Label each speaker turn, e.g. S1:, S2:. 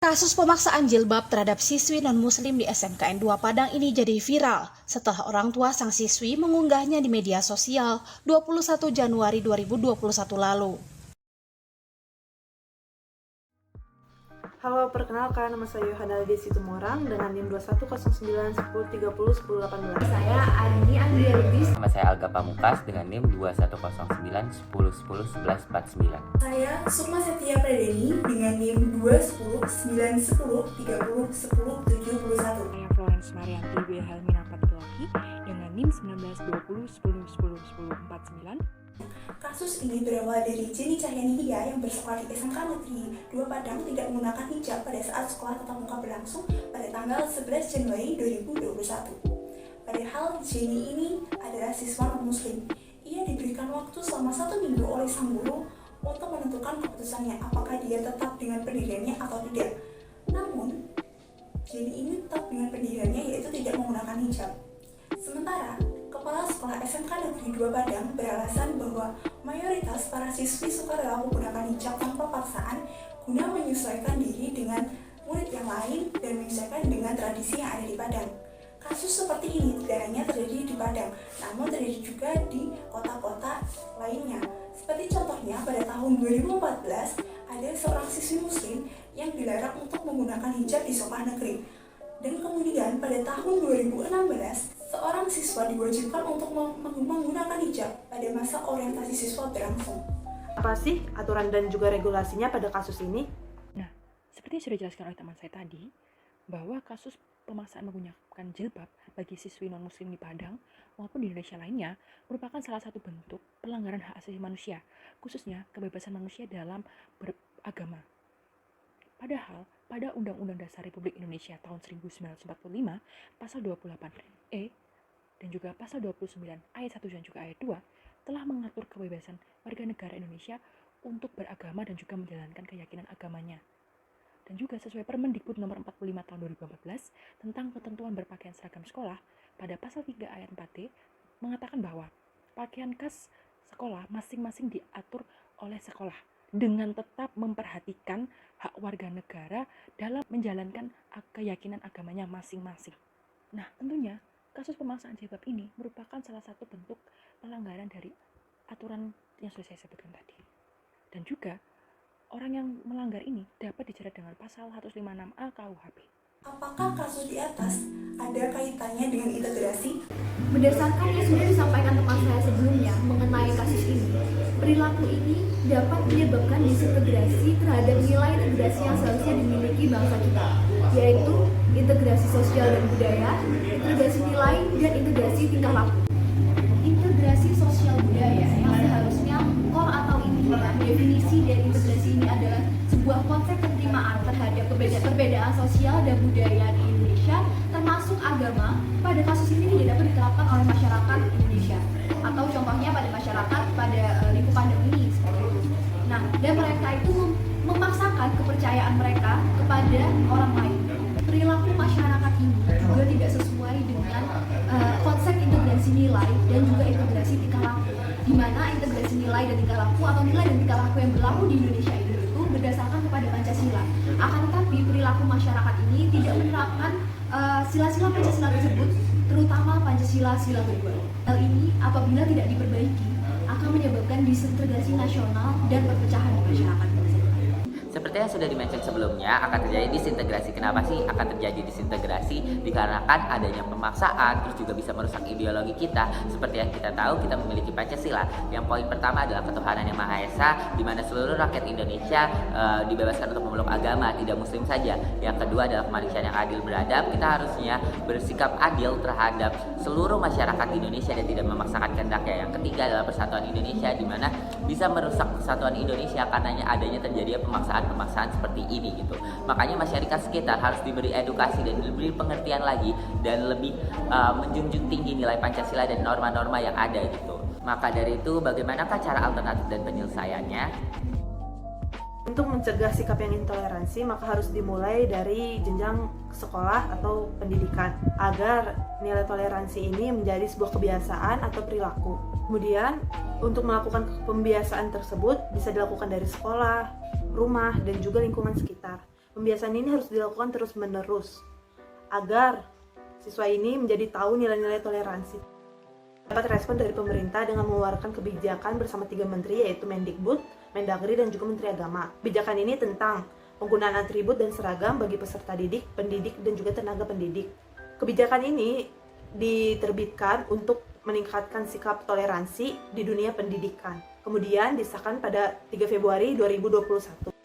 S1: Kasus pemaksaan jilbab terhadap siswi non-muslim di SMKN 2 Padang ini jadi viral setelah orang tua sang siswi mengunggahnya di media sosial 21 Januari 2021 lalu.
S2: Halo, perkenalkan, nama saya Yohana Desi Tumorang dengan NIM 210910301018.
S3: Saya Arini Andrea Lubis.
S4: Nama saya Alga Pamungkas dengan NIM 210910101149.
S5: Saya Sukma Setia Pradeni dengan NIM 2109103010771.
S6: Saya Florence Marianti Wilhelmina Patulaki dengan NIM 192010101049.
S5: Kasus ini berawal dari Jenny Cahyani Hia yang bersekolah di SMK Negeri 2 Padang tidak menggunakan hijab pada saat sekolah tatap muka berlangsung pada tanggal 11 Januari 2021. Padahal Jenny ini adalah siswa non-muslim. Ia diberikan waktu selama 1 minggu oleh sang guru untuk menentukan keputusannya apakah dia tetap dengan pendiriannya atau tidak. Namun, Jenny ini tetap dengan pendiriannya yaitu tidak menggunakan hijab. Sementara, Kepala Sekolah SMK Negeri 2 Padang beralasan bahwa mayoritas para siswi sukarela menggunakan hijab tanpa paksaan guna menyesuaikan diri dengan murid yang lain dan menyesuaikan dengan tradisi yang ada di Padang. Kasus seperti ini tidak hanya terjadi di Padang, namun terjadi juga di kota-kota lainnya. Seperti contohnya pada tahun 2014 ada seorang siswi muslim yang dilarang untuk menggunakan hijab di sekolah negeri. Dan kemudian pada tahun 2016 seorang siswa diwajibkan untuk menggunakan hijab pada masa orientasi siswa berlangsung.
S2: Apa sih aturan dan juga regulasinya pada kasus ini?
S6: Nah, seperti yang sudah dijelaskan oleh teman saya tadi, bahwa kasus pemaksaan menggunakan jilbab bagi siswi non-muslim di Padang maupun di Indonesia lainnya merupakan salah satu bentuk pelanggaran hak asasi manusia, khususnya kebebasan manusia dalam beragama. Padahal, pada Undang-Undang Dasar Republik Indonesia tahun 1945, pasal 28E dan juga pasal 29 ayat 1 dan juga ayat 2 telah mengatur kebebasan warga negara Indonesia untuk beragama dan juga menjalankan keyakinan agamanya. Dan juga sesuai Permendikbud nomor 45 tahun 2014 tentang ketentuan berpakaian seragam sekolah, pada pasal 3 ayat 4D mengatakan bahwa pakaian khas sekolah masing-masing diatur oleh sekolah dengan tetap memperhatikan hak warga negara dalam menjalankan keyakinan agamanya masing-masing. Nah, tentunya kasus pemaksaan jilbab ini merupakan salah satu bentuk pelanggaran dari aturan yang sudah saya sebutkan tadi. Dan juga orang yang melanggar ini dapat dijerat dengan pasal 156A KUHP.
S5: Apakah kasus di atas ada kaitannya dengan integrasi?
S3: Berdasarkan yang sudah disampaikan teman saya sebelumnya mengenai kasus ini, perilaku ini dapat menyebabkan disintegrasi terhadap nilai integrasi yang seharusnya dimiliki bangsa kita, yaitu integrasi sosial dan budaya, integrasi nilai, dan integrasi tingkah laku. Integrasi sosial budaya yang seharusnya core atau intinya definisi dari integrasi ini adalah sebuah konsep penerimaan terhadap perbedaan sosial dan budaya di Indonesia, termasuk agama. Pada kasus ini tidak dapat diterapkan oleh masyarakat Indonesia, atau contohnya pada masyarakat pada lingkup Padang ini seperti itu. Nah, dan mereka itu memaksakan kepercayaan mereka kepada orang lain. Perilaku masyarakat ini juga tidak sesuai dengan konsep integrasi nilai dan juga integrasi tingkah laku, di mana integrasi nilai dan tingkah laku atau nilai dan tingkah laku yang berlaku di Indonesia itu berdasarkan kepada Pancasila. Akan tetapi perilaku masyarakat ini tidak menerapkan sila-sila Pancasila tersebut, terutama Pancasila sila kedua. Hal ini apabila tidak diperbaiki akan menyebabkan disintegrasi nasional dan perpecahan di masyarakat.
S4: Seperti yang sudah dimention sebelumnya, akan terjadi disintegrasi. Kenapa sih akan terjadi disintegrasi? Dikarenakan adanya pemaksaan, terus juga bisa merusak ideologi kita. Seperti yang kita tahu, kita memiliki Pancasila. Yang poin pertama adalah ketuhanan yang Maha Esa, di mana seluruh rakyat Indonesia dibebaskan untuk memeluk agama, tidak muslim saja. Yang kedua adalah kemanusiaan yang adil beradab. Kita harusnya bersikap adil terhadap seluruh masyarakat Indonesia dan tidak memaksakan kehendaknya. Yang ketiga adalah persatuan Indonesia, di mana bisa merusak persatuan Indonesia karenanya adanya terjadi pemaksaan seperti ini gitu. Makanya masyarakat sekitar harus diberi edukasi dan diberi pengertian lagi dan lebih menjunjung tinggi nilai Pancasila dan norma-norma yang ada gitu. Maka dari itu, bagaimanakah cara alternatif dan penyelesaiannya?
S2: Untuk mencegah sikap yang intoleransi, maka harus dimulai dari jenjang sekolah atau pendidikan agar nilai toleransi ini menjadi sebuah kebiasaan atau perilaku. Kemudian, untuk melakukan pembiasaan tersebut bisa dilakukan dari sekolah, rumah, dan juga lingkungan sekitar. Pembiasaan ini harus dilakukan terus-menerus agar siswa ini menjadi tahu nilai-nilai toleransi. Dapat respon dari pemerintah dengan mengeluarkan kebijakan bersama 3 menteri, yaitu Mendikbud, Mendagri, dan juga Menteri Agama. Kebijakan ini tentang penggunaan atribut dan seragam bagi peserta didik, pendidik, dan juga tenaga pendidik. Kebijakan ini diterbitkan untuk meningkatkan sikap toleransi di dunia pendidikan. Kemudian disahkan pada 3 Februari 2021.